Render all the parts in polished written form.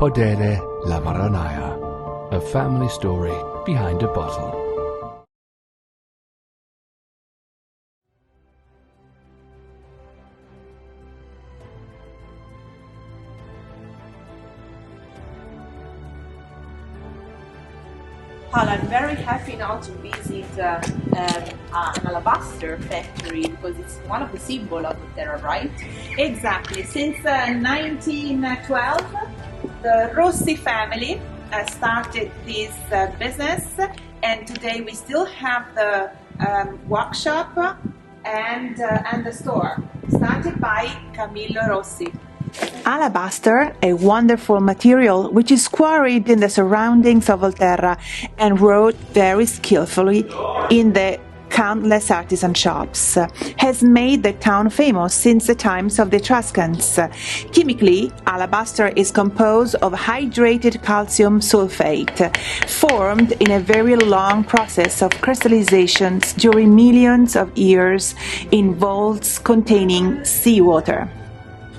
Podere la Marronaia, a family story behind a bottle. Paola, I'm very happy now to visit an alabaster factory because it's one of the symbols of Volterra, right? Exactly. Since 1912, the Rossi family started this business, and today we still have the workshop and the store, started by Camillo Rossi. Alabaster, a wonderful material which is quarried in the surroundings of Volterra and wrought very skillfully in the countless artisan shops, has made the town famous since the times of the Etruscans. Chemically, alabaster is composed of hydrated calcium sulfate, formed in a very long process of crystallizations during millions of years in vaults containing seawater.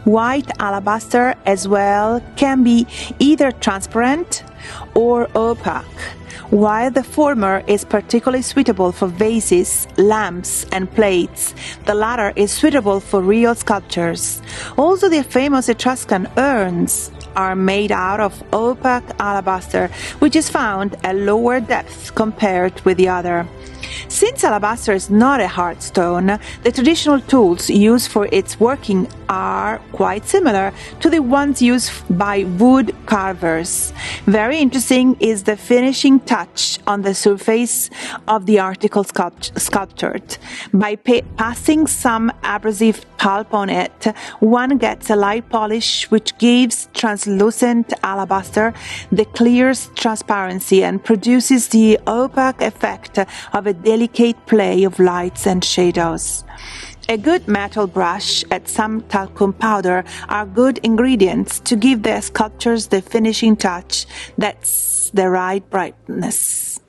White alabaster as well can be either transparent or opaque. While the former is particularly suitable for vases, lamps, and plates, the latter is suitable for real sculptures. Also, the famous Etruscan urns are made out of opaque alabaster, which is found at lower depths compared with the other. Since alabaster is not a hard stone, the traditional tools used for its working are quite similar to the ones used by wood carvers. Very interesting is the finishing touch on the surface of the article sculptured. By passing some abrasive pulp on it, one gets a light polish which gives translucent alabaster the clearest transparency and produces the opaque effect of a delicate play of lights and shadows. A good metal brush and some talcum powder are good ingredients to give the sculptures the finishing touch that's the right brightness.